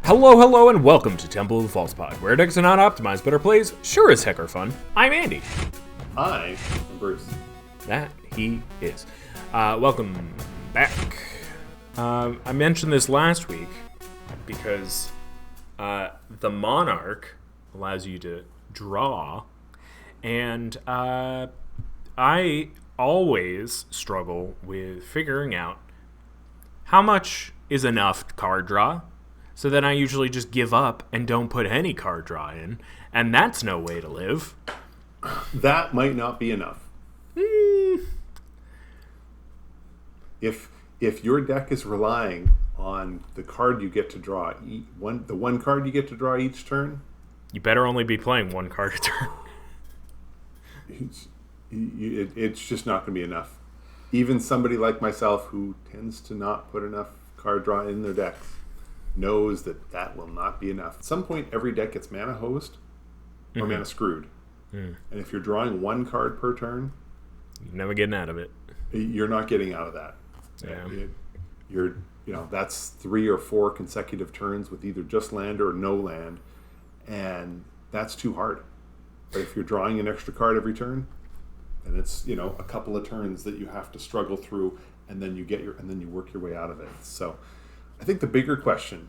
Hello, hello, and welcome to Temple of the False Pod, where decks are not optimized, but our plays sure as heck are fun. I'm Andy. I am Bruce. That he is. Welcome back. I mentioned this last week because the Monarch allows you to draw, and I always struggle with figuring out how much is enough card draw. So then I usually just give up and don't put any card draw in, and that's no way to live. That might not be enough. If your deck is relying on the card you get to draw, the one card you get to draw each turn, you better only be playing one card a turn. It's just not going to be enough. Even somebody like myself who tends to not put enough card draw in their decks knows that will not be enough. At some point, every deck gets mana hosed or mana screwed. And if you're drawing one card per turn, you're never getting out of it. You're not getting out of that. Yeah. That's 3 or 4 consecutive turns with either just land or no land, and that's too hard. But if you're drawing an extra card every turn, then it's a couple of turns that you have to struggle through, and then you work your way out of it. So I think the bigger question,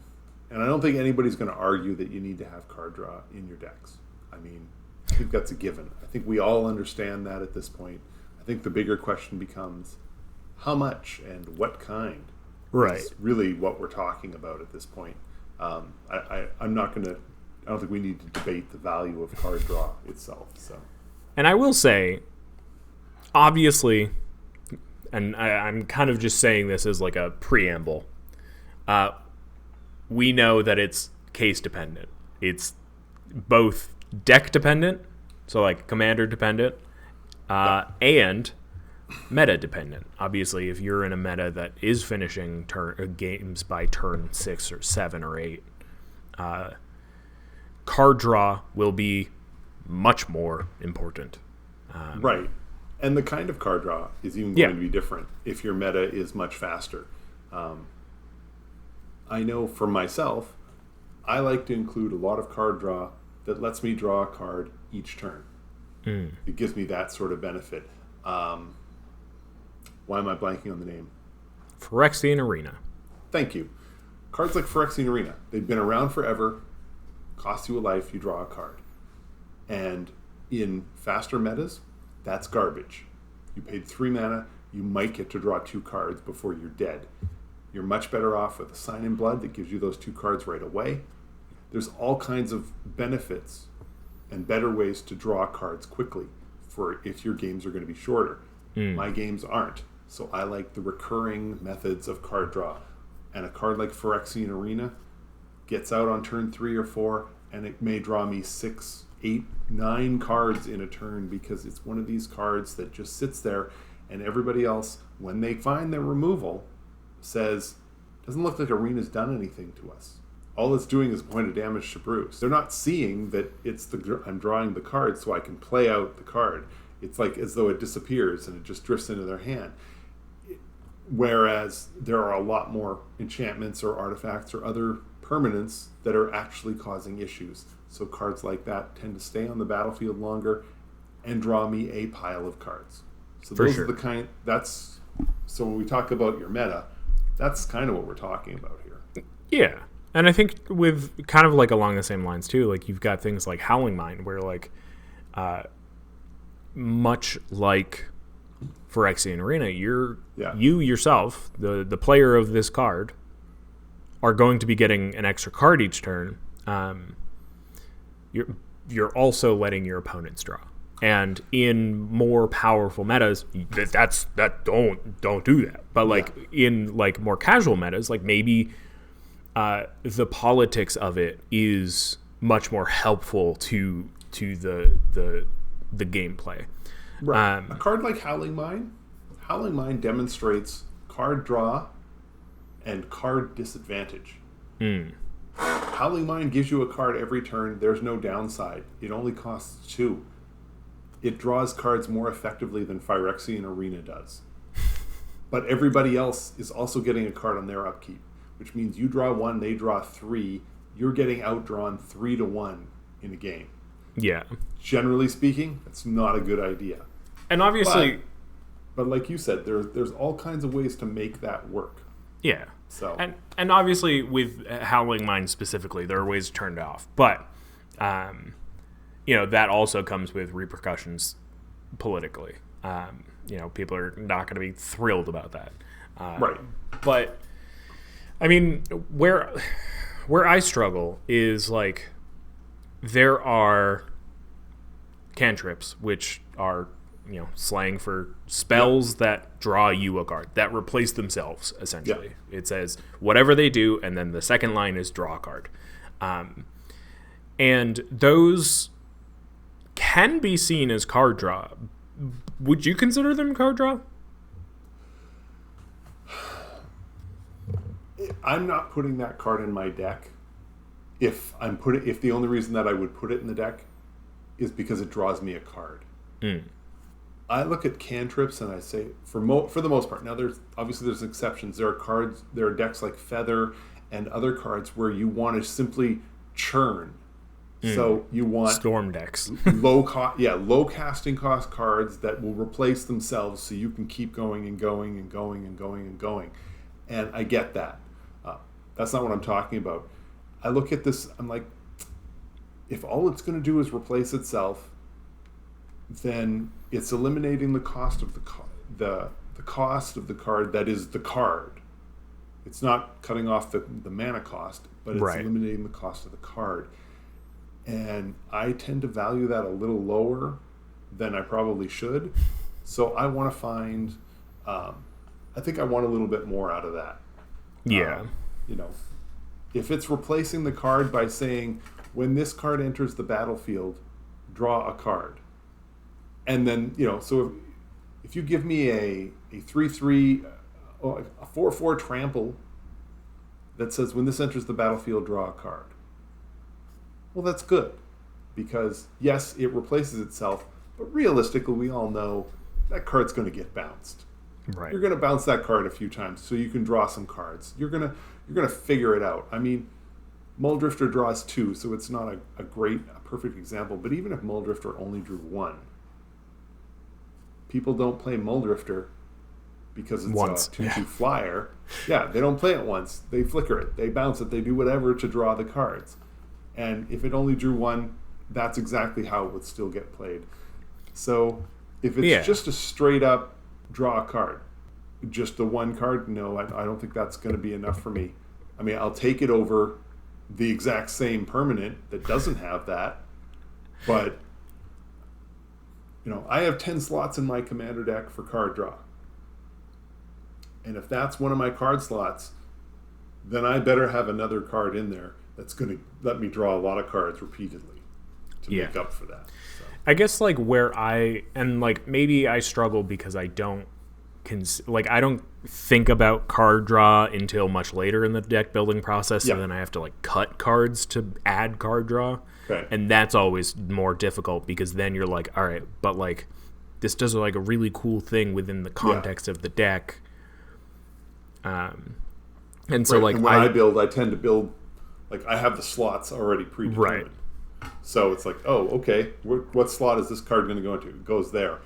and I don't think anybody's going to argue that you need to have card draw in your decks. I mean, I think that's a given. I think we all understand that at this point. I think the bigger question becomes how much and what kind. Right. Is really what we're talking about at this point. I don't think we need to debate the value of card draw itself. So, and I will say, obviously, and I'm kind of just saying this as like a preamble, we know that it's case dependent. It's both deck dependent, so like commander dependent, and meta dependent. Obviously, if you're in a meta that is finishing games by turn 6 or 7 or 8, card draw will be much more important. Right. And the kind of card draw is even going to be different if your meta is much faster. I know for myself, I like to include a lot of card draw that lets me draw a card each turn. It gives me that sort of benefit. Why am I blanking on the name? Phyrexian Arena. Thank you. Cards like Phyrexian Arena, they've been around forever, cost you a life, you draw a card. And in faster metas, that's garbage. You paid 3 mana, you might get to draw 2 cards before you're dead. You're much better off with a Sign in Blood that gives you those 2 cards right away. There's all kinds of benefits and better ways to draw cards quickly for if your games are going to be shorter. My games aren't. So I like the recurring methods of card draw. And a card like Phyrexian Arena gets out on turn 3 or 4, and it may draw me 6, 8, 9 cards in a turn because it's one of these cards that just sits there, and everybody else, when they find their removal, says, doesn't look like Arena's done anything to us. All it's doing is a point of damage to Bruce. They're not seeing that I'm drawing the card so I can play out the card. It's like as though it disappears and it just drifts into their hand. Whereas there are a lot more enchantments or artifacts or other permanents that are actually causing issues. So cards like that tend to stay on the battlefield longer and draw me a pile of cards. So those are the kind. So when we talk about your meta, that's kind of what we're talking about here. Yeah. And I think with kind of like along the same lines too, like you've got things like Howling Mine where like much like Phyrexian Arena, you yourself, the player of this card, are going to be getting an extra card each turn. You're also letting your opponents draw. And in more powerful metas, don't do that. But like in like more casual metas, like maybe the politics of it is much more helpful to the gameplay. Right. A card like Howling Mine demonstrates card draw and card disadvantage. Howling Mine gives you a card every turn. There's no downside. It only costs 2. It draws cards more effectively than Phyrexian Arena does. But everybody else is also getting a card on their upkeep, which means you draw 1, they draw 3, you're getting outdrawn 3-1 in a game. Yeah. Generally speaking, that's not a good idea. And obviously... But like you said, there's all kinds of ways to make that work. Yeah. So and obviously with Howling Mine specifically, there are ways to turn it off. But, that also comes with repercussions politically. People are not going to be thrilled about that. Right. But, I mean, where I struggle is, like, there are cantrips, which are, slang for spells that draw you a card, that replace themselves, essentially. Yeah. It says whatever they do, and then the second line is draw a card. And those can be seen as card draw. Would you consider them card draw? I'm not putting that card in my deck. If the only reason that I would put it in the deck is because it draws me a card. I look at cantrips and I say, for the most part, now there's exceptions. There are decks like Feather and other cards where you want to simply churn. So you want storm decks, low casting cost cards that will replace themselves, so you can keep going and going and going and going and going. And I get that. That's not what I'm talking about. I look at this, I'm like, if all it's going to do is replace itself, then it's eliminating the cost of the cost of the card that is the card. It's not cutting off the mana cost, but it's eliminating the cost of the card. And I tend to value that a little lower than I probably should. So I want to find, I think I want a little bit more out of that. Yeah. If it's replacing the card by saying, when this card enters the battlefield, draw a card. And then, so if you give me a 3/3, a 4/4 trample that says, when this enters the battlefield, draw a card. Well, that's good. Because, yes, it replaces itself, but realistically, we all know that card's going to get bounced. Right. You're going to bounce that card a few times so you can draw some cards. You're going to figure it out. I mean, Muldrifter draws 2, so it's not a perfect example. But even if Muldrifter only drew 1, people don't play Muldrifter because it's once. A 2/2 flyer. Yeah, they don't play it once. They flicker it. They bounce it. They do whatever to draw the cards. And if it only drew 1, that's exactly how it would still get played. So if it's just a straight up draw a card, just the one card, no, I don't think that's going to be enough for me. I mean, I'll take it over the exact same permanent that doesn't have that, but I have 10 slots in my commander deck for card draw, and if that's one of my card slots, then I better have another card in there that's going to let me draw a lot of cards repeatedly to make up for that. So. I guess maybe I struggle because I don't I don't think about card draw until much later in the deck building process, and then I have to cut cards to add card draw. Okay. And that's always more difficult because then you're like, all right, but this does a really cool thing within the context of the deck. And so and when I build, I tend to build I have the slots already predetermined. Right. So it's oh, okay, what slot is this card going to go into? It goes there.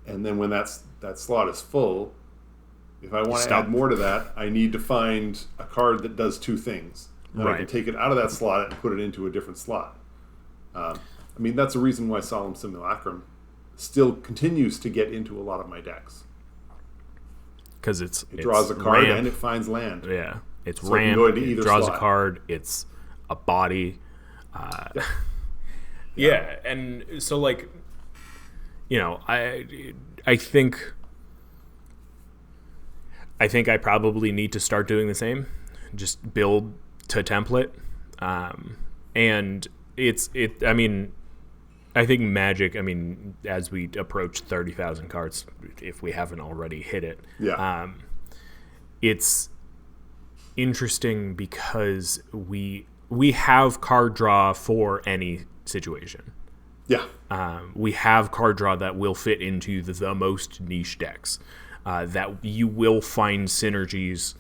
And then when that slot is full, if I want to add more to that, I need to find a card that does 2 things. Then I can take it out of that slot and put it into a different slot. That's a reason why Solemn Simulacrum still continues to get into a lot of my decks. Because it draws a card ramp. And it finds land. Yeah. It's so ramp, it draws slot. A card, it's a body. And so I think I probably need to start doing the same. Just build to template. And I think Magic, as we approach 30,000 cards, if we haven't already hit it, it's interesting because we have card draw for any situation. Yeah. We have card draw that will fit into the most niche decks. That you will find synergies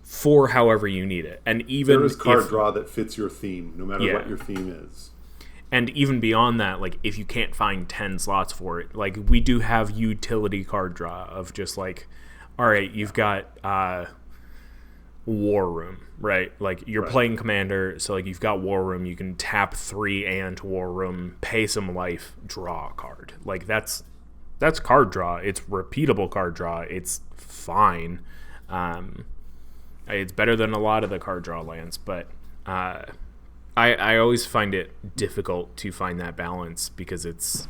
for however you need it. And even there is card draw that fits your theme, no matter what your theme is. And even beyond that, like, if you can't find 10 slots for it, like, we do have utility card draw of just, like, all right, you've got War Room, right? Like, you're playing Commander, so, like, you've got War Room. You can tap 3 and War Room, pay some life, draw a card. Like, that's card draw. It's repeatable card draw. It's fine. It's better than a lot of the card draw lands, but I always find it difficult to find that balance because it's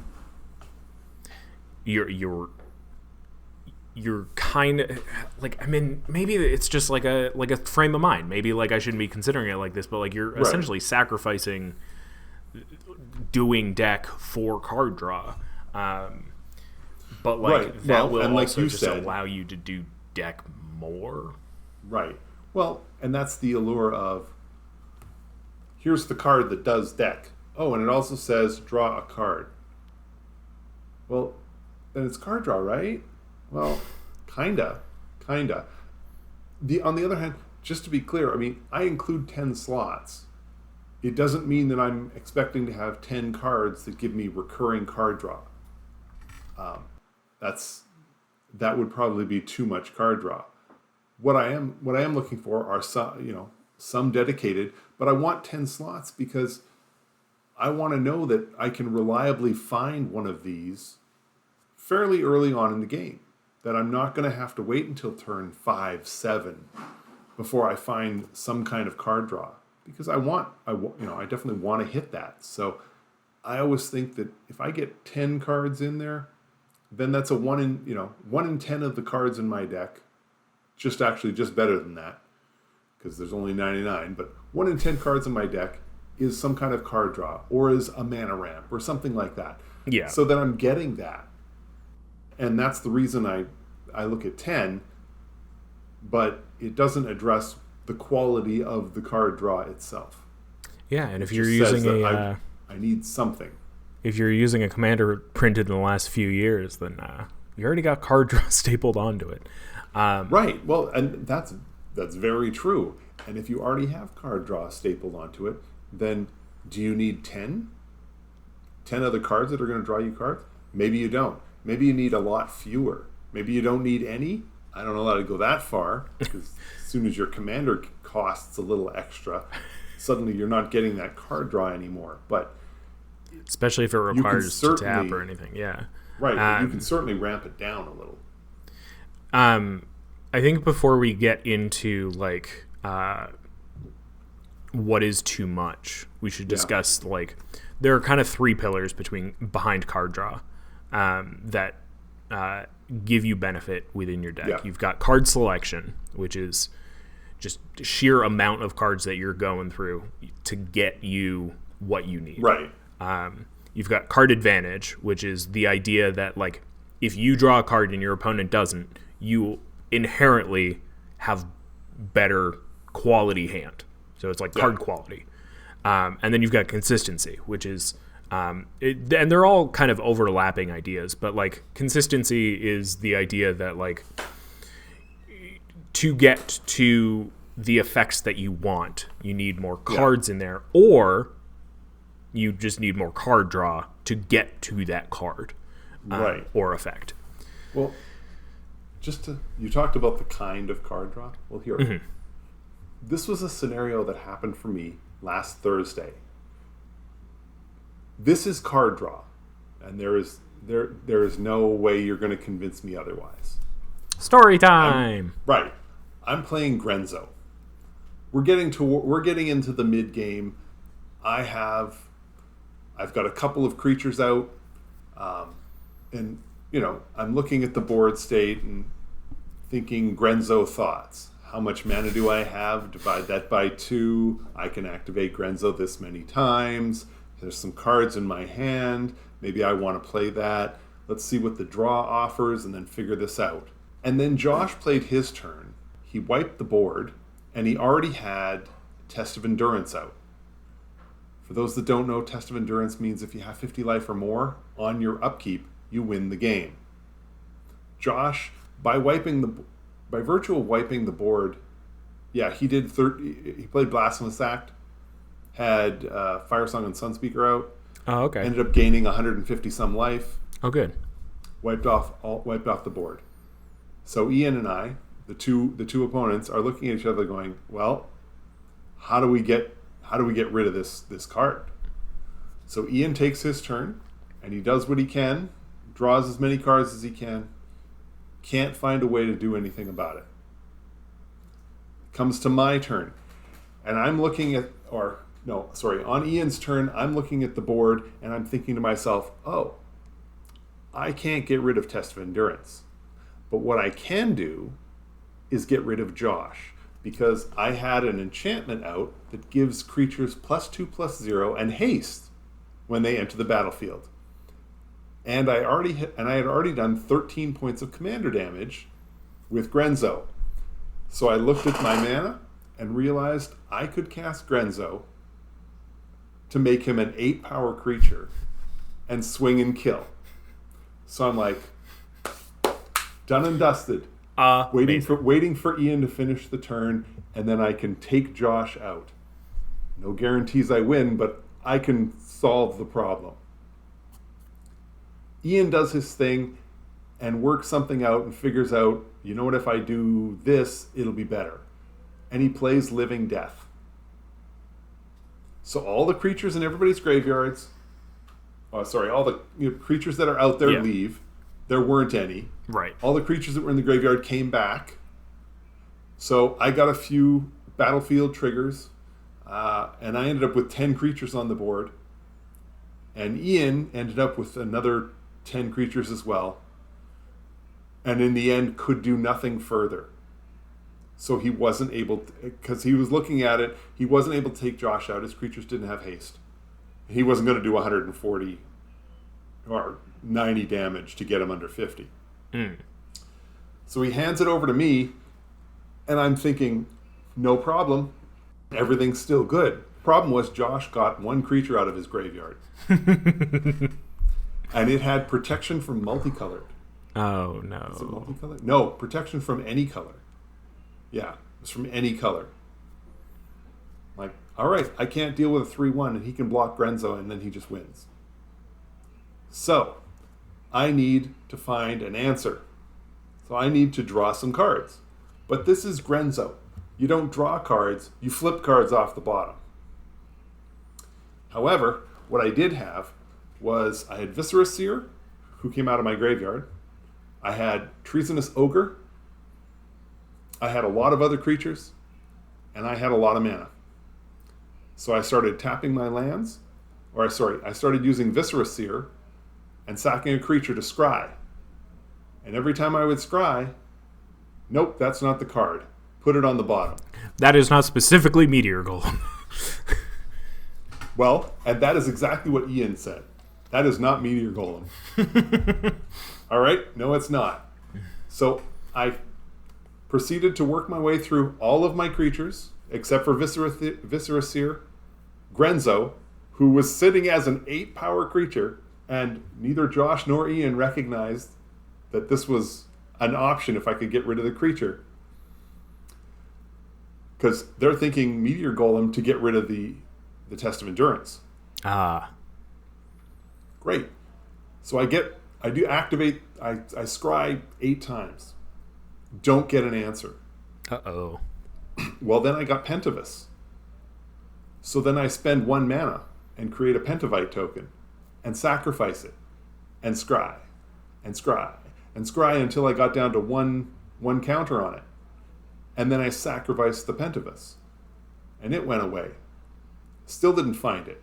you're kind of like, I mean, maybe it's just like a frame of mind. Maybe like I shouldn't be considering it like this, but like you're essentially sacrificing doing deck for card draw. But like that will like also you just said, allow you to do deck more. Right. Well, and that's the allure of, here's the card that does deck. Oh, and it also says draw a card. Well, then it's card draw, right? Well, kinda. On the other hand, just to be clear, I mean, I include 10 slots. It doesn't mean that I'm expecting to have 10 cards that give me recurring card draw. That would probably be too much card draw. What I am looking for are some dedicated, but I want 10 slots because I want to know that I can reliably find one of these fairly early on in the game. That I'm not going to have to wait until turn 5, 7 before I find some kind of card draw, because I definitely want to hit that. So I always think that if I get 10 cards in there, then that's a 1 in 10 of the cards in my deck. Just better than that, because there's only 99. But 1 in 10 cards in my deck is some kind of card draw, or is a mana ramp, or something like that. Yeah. So that I'm getting that, and that's the reason I look at 10. But it doesn't address the quality of the card draw itself. Yeah, and if you're using I need something. If you're using a commander printed in the last few years, then you already got card draw stapled onto it. Right. Well, and that's very true. And if you already have card draw stapled onto it, then do you need 10? 10 other cards that are going to draw you cards? Maybe you don't. Maybe you need a lot fewer. Maybe you don't need any. I don't know how to go that far, because as soon as your commander costs a little extra, suddenly you're not getting that card draw anymore. But especially if it requires to tap or anything. Yeah. Right. You can certainly ramp it down a little. I think before we get into like what is too much, we should discuss like there are kind of 3 pillars behind card draw that give you benefit within your deck. You've got card selection, which is just sheer amount of cards that you're going through to get you what you need. Right. You've got card advantage, which is the idea that like if you draw a card and your opponent doesn't, you inherently have better quality hand. So it's like card quality. And then you've got consistency, which is and they're all kind of overlapping ideas, but like consistency is the idea that like to get to the effects that you want, you need more cards in there, or you just need more card draw to get to that card or effect. Well, you talked about the kind of card draw. Well, here, this was a scenario that happened for me last Thursday. This is card draw, and there is no way you're going to convince me otherwise. Story time. I'm playing Grenzo. We're getting into the mid game. I've got a couple of creatures out, and I'm looking at the board state and thinking Grenzo thoughts. How much mana do I have? Divide that by 2. I can activate Grenzo this many times. There's some cards in my hand. Maybe I want to play that. Let's see what the draw offers and then figure this out. And then Josh played his turn. He wiped the board, and he already had Test of Endurance out. For those that don't know, Test of Endurance means if you have 50 life or more on your upkeep, you win the game. Josh, by virtue of wiping the board, Yeah, he did. He played Blasphemous Act, had Fire Song and Sunspeaker out. Oh, okay. Ended up gaining 150 some life. Oh, good. Wiped off the board. So Ian and I, the two opponents, are looking at each other, going, "Well, how do we get rid of this card?" So Ian takes his turn, and he does what he can, draws as many cards as he can. Can't find a way to do anything about it. Comes to my turn, and I'm looking at, on Ian's turn, I'm looking at the board, and I'm thinking to myself, "Oh, I can't get rid of Test of Endurance. But what I can do is get rid of Josh, because I had an enchantment out that gives creatures +2/+0 and haste when they enter the battlefield. And I had already done 13 points of commander damage with Grenzo. So I looked at my mana and realized I could cast Grenzo to make him an 8-power creature and swing and kill. So I'm like, done and dusted. Waiting for Ian to finish the turn, and then I can take Josh out. No guarantees I win, but I can solve the problem. Ian does his thing and works something out and figures out, you know what, if I do this, it'll be better. And he plays Living Death. So all the creatures in everybody's graveyards, all the creatures that are out there leave. There weren't any. Right. All the creatures that were in the graveyard came back. So I got a few battlefield triggers, and I ended up with 10 creatures on the board. And Ian ended up with another 10 creatures as well. And in the end, could do nothing further. So he wasn't able to, because he was looking at it, he wasn't able to take Josh out. His creatures didn't have haste. He wasn't going to do 140 or 90 damage to get him under 50. So he hands it over to me, and I'm thinking, no problem. Everything's still good. Problem was, Josh got one creature out of his graveyard. And it had protection from multicolored. Oh, no. Is it multicolored? No, protection from any color. Yeah, it was from any color. Like, all right, I can't deal with a 3/1, and he can block Grenzo, and then he just wins. So, I need to find an answer. So I need to draw some cards. But this is Grenzo. You don't draw cards, you flip cards off the bottom. However, what I did have was I had Viscera Seer, who came out of my graveyard. I had Treasonous Ogre. I had a lot of other creatures. And I had a lot of mana. So I started tapping my lands. I started using Viscera Seer and sacking a creature to scry. And every time I would scry, nope, that's not the card. Put it on the bottom. That is not specifically Meteor Golem. Well, and that is exactly what Ian said. That is not Meteor Golem. All right? No, it's not. So I proceeded to work my way through all of my creatures, except for Viscera Seer, Grenzo, who was sitting as an 8-power creature, and neither Josh nor Ian recognized that this was an option if I could get rid of the creature. Because they're thinking Meteor Golem to get rid of the Test of Endurance. Great. So I scry 8 times. Don't get an answer. Uh-oh. Well, then I got Pentavus. So then I spend 1 mana and create a Pentavite token and sacrifice it and scry and scry and scry until I got down to one counter on it. And then I sacrificed the Pentavus. And it went away. Still didn't find it.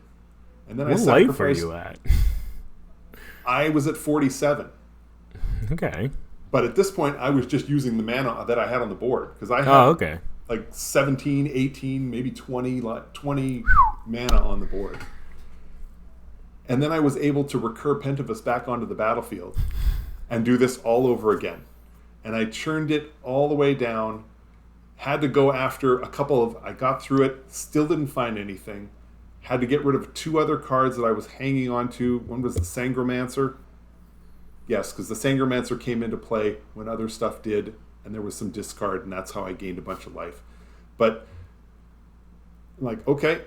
And then what life are you at? I was at 47. Okay. But at this point, I was just using the mana that I had on the board. Because I had like 17, 18, maybe 20 mana on the board. And then I was able to recur Pentavus back onto the battlefield and do this all over again. And I churned it all the way down. Had to go after I got through it, still didn't find anything. Had to get rid of 2 other cards that I was hanging on to. One was the Sangromancer. Yes, because the Sangromancer came into play when other stuff did, and there was some discard, and that's how I gained a bunch of life. But like, okay.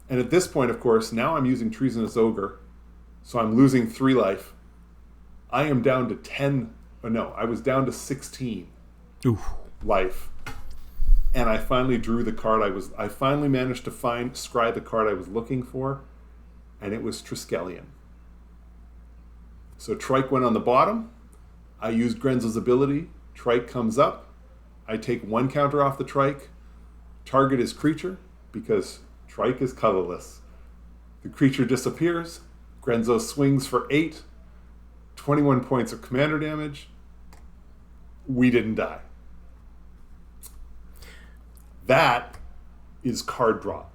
And at this point, of course, now I'm using Treasonous Ogre. So I'm losing 3 life. I am down to 10. Oh no, I was down to 16 life. And I finally drew the card I finally managed to scry the card I was looking for. And it was Triskelion. So Trike went on the bottom. I used Grenzo's ability. Trike comes up. I take 1 counter off the Trike. Target is creature, because Trike is colorless. The creature disappears. Grenzo swings for 8. 21 points of commander damage. We didn't die. That is card draw.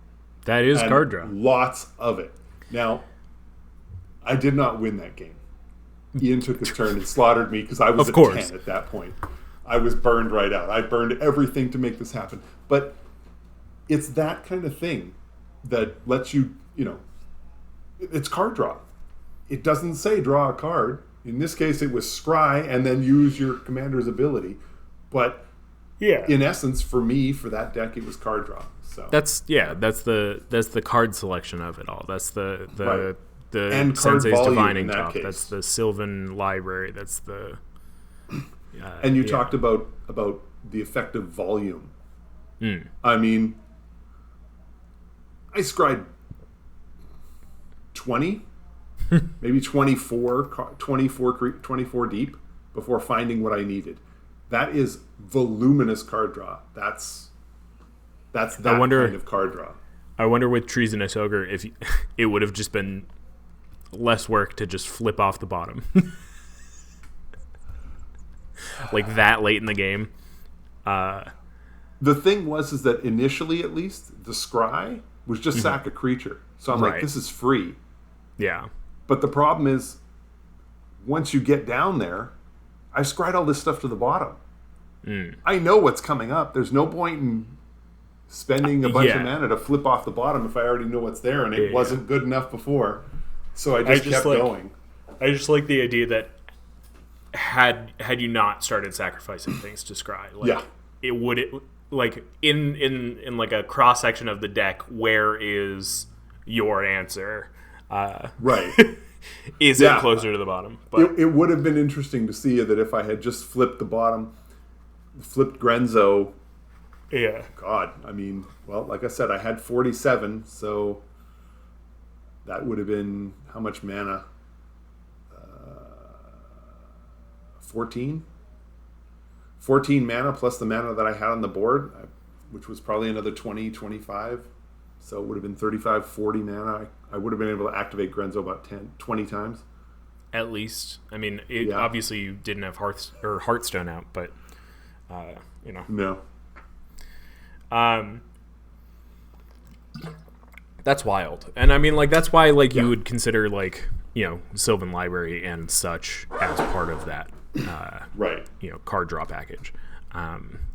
That is card draw. Lots of it. Now, I did not win that game. Ian took his turn and slaughtered me because I was at 10 at that point. I was burned right out. I burned everything to make this happen. But it's that kind of thing that lets you, it's card draw. It doesn't say draw a card. In this case, it was scry and then use your commander's ability. But in essence, for me, for that deck, it was card draw. So that's the card selection of it all. That's the and Sensei's Divining Top. That's the Sylvan Library. That's the and you talked about the effective volume. I mean, I scried 20, maybe 24 deep before finding what I needed. That is voluminous card draw. That's that kind of card draw. I wonder with Treasonous Ogre if it would have just been less work to just flip off the bottom. Like that late in the game. The thing is that initially, at least, the scry was just sack a creature. So I'm like, this is free. Yeah. But the problem is, once you get down there, I scried all this stuff to the bottom. I know what's coming up. There's no point in spending a bunch of mana to flip off the bottom if I already know what's there, and it wasn't good enough before. So I just kept going. I just like the idea that had you not started sacrificing things to scry, it would in like a cross section of the deck, where is your answer? Right. Is it closer to the bottom? But it would have been interesting to see that if I had just flipped the bottom, flipped Grenzo. Yeah. God, I mean, well, like I said, I had 47, so that would have been how much mana? 14? 14 mana plus the mana that I had on the board, which was probably another 20, 25. So it would have been 35, 40 mana. I would have been able to activate Grenzo about 20 times. At least. I mean, obviously you didn't have Hearthstone out, but, No. That's wild. And I mean, like, that's why, like, you would consider, like, Sylvan Library and such as part of that, right. Card draw package.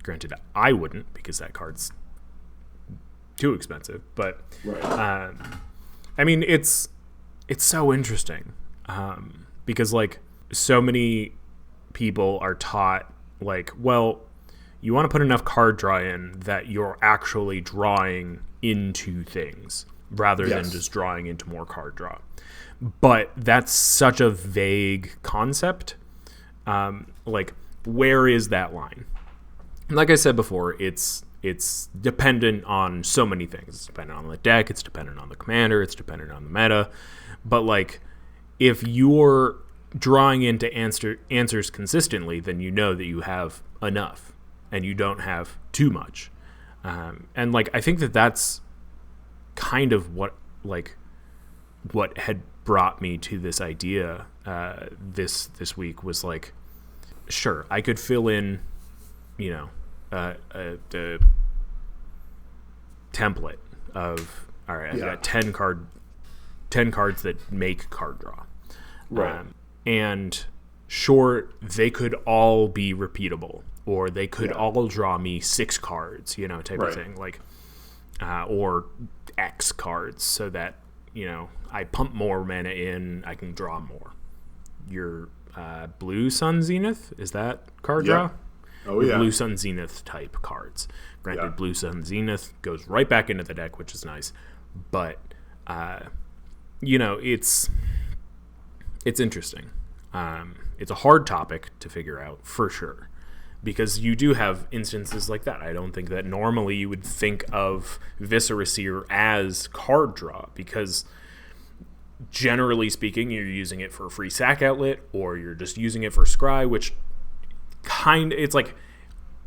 Granted, I wouldn't, because that card's too expensive, but right. I mean, it's so interesting, because, like, so many people are taught, like, well, you want to put enough card draw in that you're actually drawing into things rather than just drawing into more card draw. But that's such a vague concept. Like, where is that line? Like I said before, it's dependent on so many things. It's dependent on the deck, it's dependent on the commander, it's dependent on the meta. But, like, if you're drawing into answers consistently, then you know that you have enough and you don't have too much. And, like, I think that's kind of what had brought me to this idea this week was, like, sure, I could fill in, the template of, all right, I've got 10 cards that make card draw. Right. And sure, they could all be repeatable, or they could all draw me 6 cards, type of thing, like, or X cards, so that, I pump more mana in, I can draw more. Your Blue Sun Zenith, is that card draw? Oh, your yeah. Blue Sun Zenith type cards. Granted, Yeah. Blue Sun Zenith goes right back into the deck, which is nice. But, it's interesting. It's a hard topic to figure out, for sure. Because you do have instances like that. I don't think that normally you would think of Viscera as card draw, because generally speaking, you're using it for a free sack outlet, or you're just using it for scry, which it's like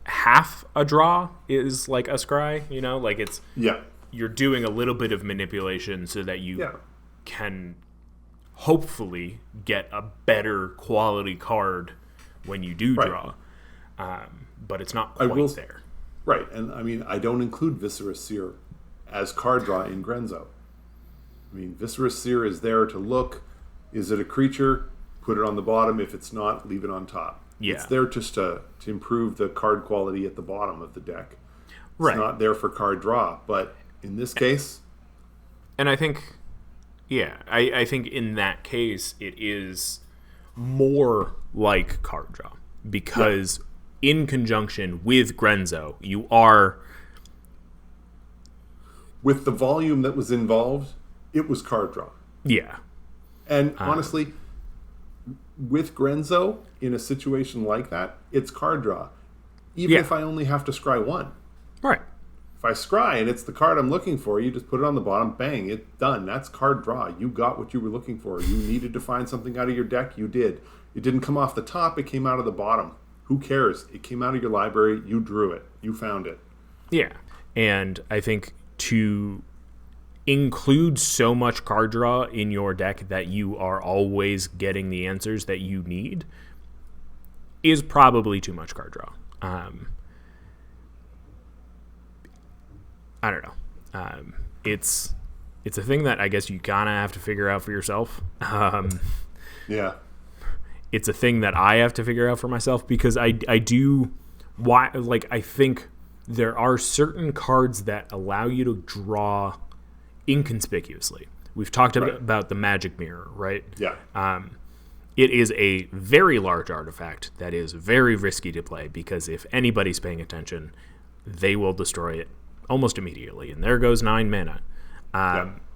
half a draw is like a scry, like it's you're doing a little bit of manipulation so that you can hopefully get a better quality card when you do draw. But it's not quite there. Right, and I mean, I don't include Viscera Seer as card draw in Grenzo. I mean, Viscera Seer is there to look. Is it a creature? Put it on the bottom. If it's not, leave it on top. Yeah. It's there just to improve the card quality at the bottom of the deck. It's not there for card draw, but in this case... And I think, I think in that case, it is more like card draw. Because in conjunction with Grenzo, you are... With the volume that was involved, it was card draw. Yeah. And honestly, with Grenzo, in a situation like that, it's card draw. Even if I only have to scry one. Right. If I scry and it's the card I'm looking for, you just put it on the bottom, bang, it's done. That's card draw. You got what you were looking for. You needed to find something out of your deck, you did. It didn't come off the top, it came out of the bottom. Who cares? It came out of your library, you drew it. You found it. Yeah. And I think to include so much card draw in your deck that you are always getting the answers that you need is probably too much card draw. I don't know. It's a thing that I guess you kind of have to figure out for yourself. Yeah. It's a thing that I have to figure out for myself, because I think there are certain cards that allow you to draw inconspicuously. We've talked about the magic mirror, right? Yeah. It is a very large artifact that is very risky to play, because if anybody's paying attention, they will destroy it almost immediately. And there goes 9 mana,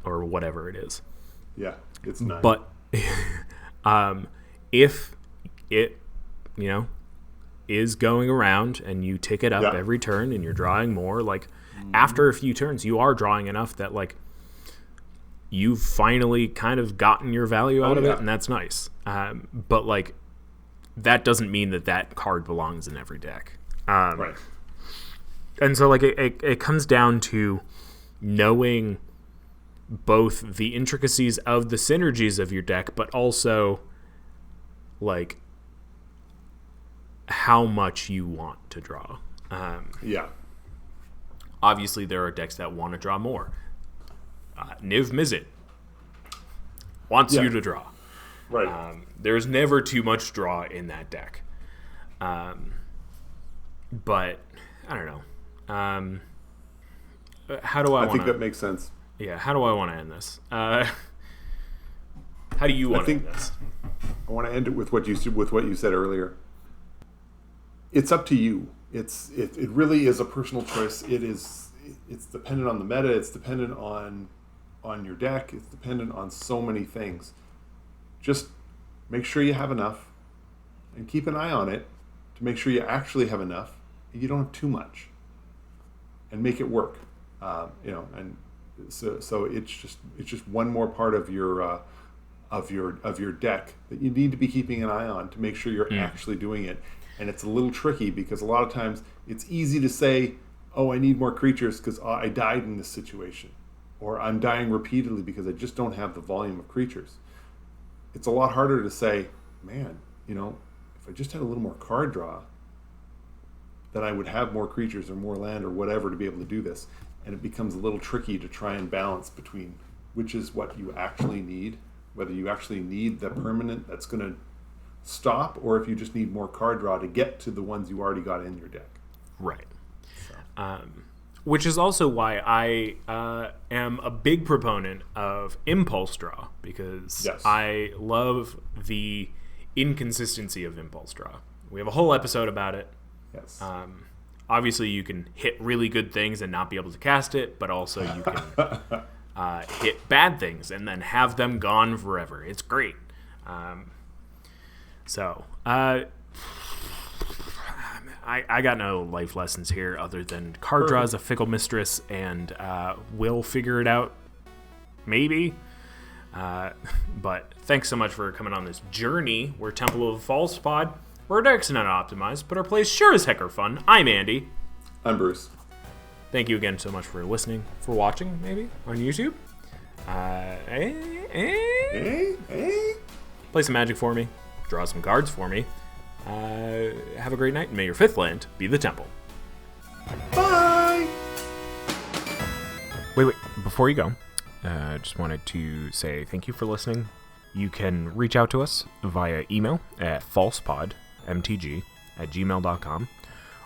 or whatever it is. Yeah, it's 9. But if it, is going around and you tick it up every turn and you're drawing more, like after a few turns, you are drawing enough that like you've finally kind of gotten your value out of it, and that's nice. But like that doesn't mean that card belongs in every deck. Right. And so like it comes down to knowing both the intricacies of the synergies of your deck, but also like how much you want to draw. Obviously, there are decks that want to draw more. Niv Mizzet wants you to draw. Right. There's never too much draw in that deck. But I don't know. How do I think that makes sense. Yeah, how do I want to end this? How do you want to end this? I want to end it with what you said earlier. It's up to you. It really is a personal choice. It's dependent on the meta. It's dependent on your deck. It's dependent on so many things. Just make sure you have enough, and keep an eye on it to make sure you actually have enough. And you don't have too much, and make it work. And so it's just one more part of your deck that you need to be keeping an eye on to make sure you're actually doing it. And it's a little tricky because a lot of times it's easy to say, oh, I need more creatures because I died in this situation, or I'm dying repeatedly because I just don't have the volume of creatures. It's a lot harder to say, man, if I just had a little more card draw, then I would have more creatures or more land or whatever to be able to do this. And it becomes a little tricky to try and balance between which is what you actually need, whether you actually need the permanent that's going to stop, or if you just need more card draw to get to the ones you already got in your deck. Right. So. Which is also why I am a big proponent of impulse draw, because I love the inconsistency of impulse draw. We have a whole episode about it. Yes. Obviously, you can hit really good things and not be able to cast it, but also you can hit bad things and then have them gone forever. It's great. I got no life lessons here other than card draw is a fickle mistress, and we'll figure it out, maybe. But thanks so much for coming on this journey. We're Temple of the False Pod. We're decks not optimized, but our plays sure as heck are fun. I'm Andy. I'm Bruce. Thank you again so much for listening, for watching, maybe, on YouTube. Play some Magic for me. Draw some cards for me. Have a great night, and may your fifth land be the Temple. Bye! Wait, before you go, just wanted to say thank you for listening. You can reach out to us via email at falsepodmtg@gmail.com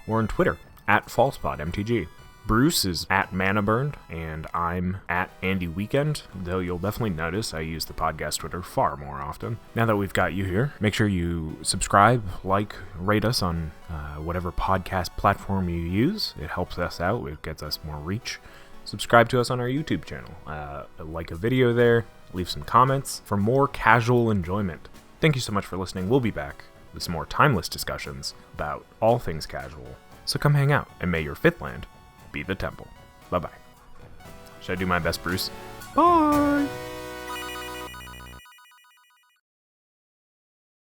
or on Twitter @falsepodmtg. Bruce is @manaburned, and I'm @AndyWeekend, though you'll definitely notice I use the podcast Twitter far more often. Now that we've got you here, make sure you subscribe, like, rate us on whatever podcast platform you use. It helps us out. It gets us more reach. Subscribe to us on our YouTube channel. Like a video there. Leave some comments for more casual enjoyment. Thank you so much for listening. We'll be back with some more timeless discussions about all things casual. So come hang out, and may your fifth land be the Temple. Bye-bye. Should I do my best, Bruce? Bye!